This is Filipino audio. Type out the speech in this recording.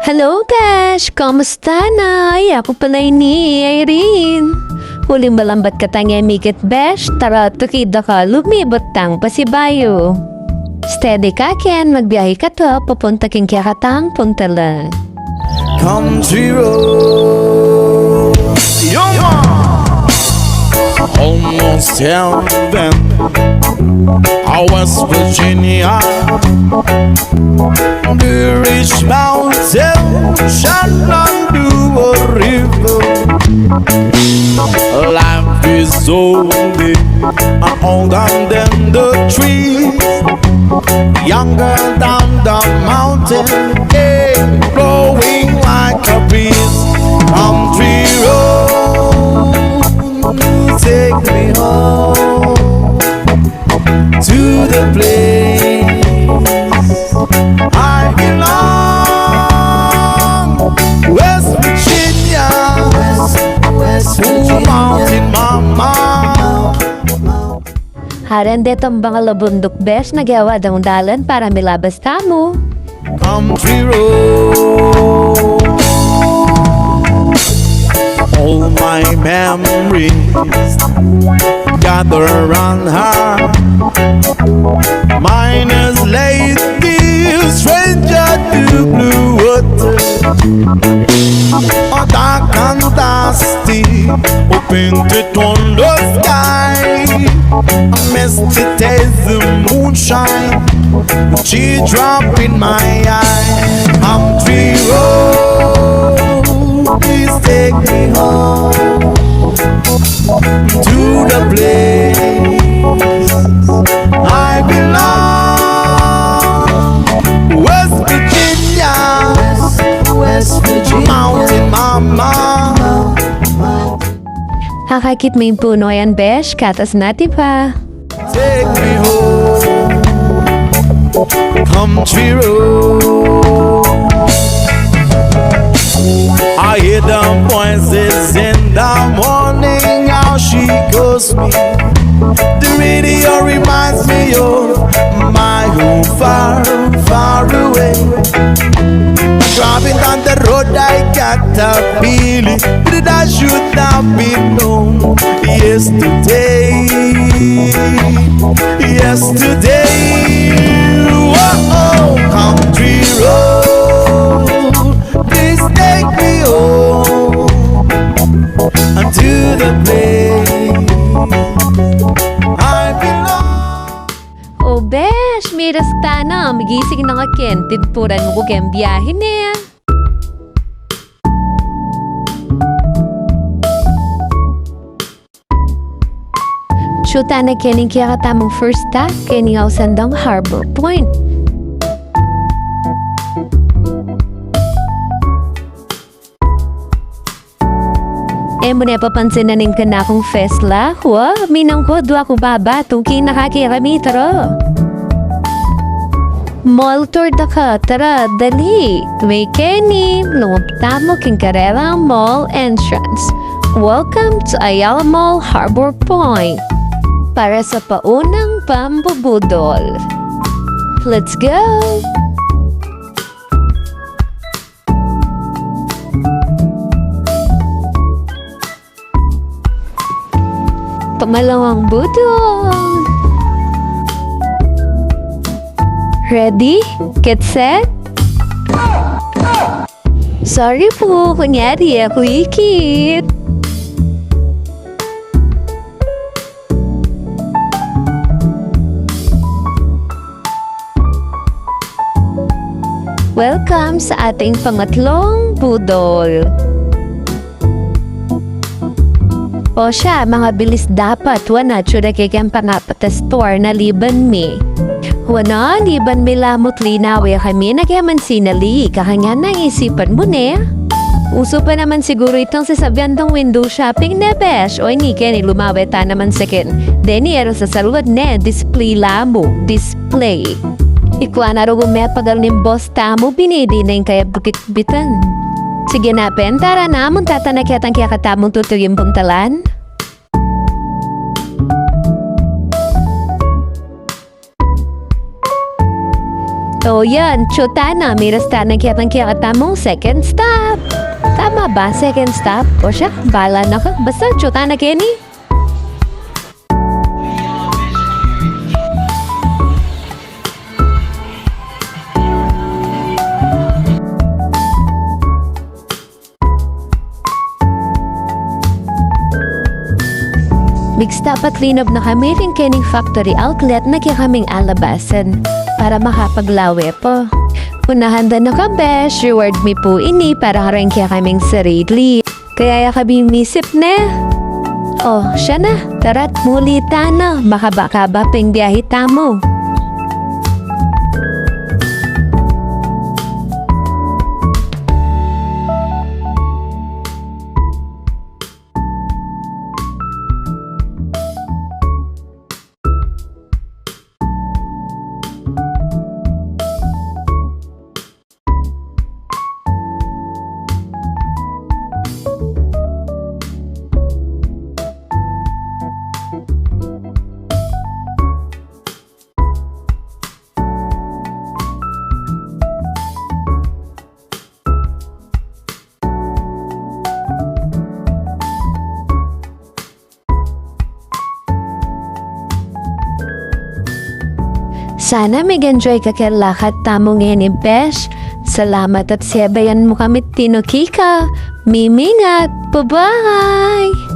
Hello, Besh! Kamusta na? Ako pala ni Irene. Huling malambat ka tang emikit, Besh. Tara, tukida ka, lumibot tang pasibayo. Steady ka, Ken. Magbiyahe ka to. Papunta king kaya katang punta lang. Country road, almost heaven, West Virginia. The rich mountain shall undo a river. Life is only older than the trees, younger than the mountain, blowing like a breeze. Country road, take me home to the place I belong. West Virginia, West Virginia, mountain mama. Harande tong mga labundok, Besh. Nagawa daw dalan para milabas tamo. Country road, all my memories gather around her. Mine is lately stranger to blue water. A dark and dusty, painted on the sky. A misty taste the moonshine, she drop in my eye. Country road, please take me home to the place I belong. West Virginia, West Virginia, mountain mama. Hakakit mo yung puno yan, Besh. Katas natin pa. Take me home, country road. I hear the voices in the morning, how she calls me. The radio reminds me of my home far, far away. Driving down the road, I got a feeling that I should have been known yesterday. Yesterday, whoa, country road, please take me home to the place I belong. Oh, Besh! Miras ta na. Magising na nga, Ken. Tinpuran mo ko kayang biyahin eh. Chuta na kening kaya katamang first stop, kening ako sandang Harbor Point. Mo na papansin na ning kanakong fesla, huwa, minang ko, dua ko baba, tungki nakakirami, taro. Mall tour da ka, tara, dali. May Kenny, lumapta mo king Carrera Mall entrance. Welcome to Ayala Mall Harbor Point. Para sa paunang pambubudol. Let's go! Pamalawang budol. Ready? Get set? Sorry po, kunyari ako ikit. Welcome sa ating pangatlong budol. O siya, mga bilis dapat. Wana, tsura kayang pangapatas store na liban mi. Wana, liban mi lamot linawi kami nagyaman sinali. Kakanya na isipan mo ne. Uso pa naman siguro itong sasabihan tong window shopping ne, Besh. O ni Kenny, lumaweta naman sa kin. Deni, ero sa salwad ne, display lamo. Display. Ikwa na ro gumepagal ni boss tamo, binidi na yung kaya bukit-bitan. Sige na, pen, tara na, muntata na kaya tang kaya katamong tutugin puntalan. O yan, chutana, miras tanang kitang kiyata mong second stop. Tama ba, second stop? O siya, bala na ka. Basta, chutana Kenny. Mix dapat linab na kami rin kening factory outlet na kaya kaming alabasan para makapaglawi po. Unahanda na ka, besh. Reward me po ini para rin kaya kaming sarili. Kaya kaming misip na. Oh, siya na. Tara't muli na. Baka ba ping biyahe tamo. Sana mag-enjoy ka kay lahat tamo ngayon ni Besh. Salamat at siyabayan mo kami tinukika. Mimingat. Bye-bye!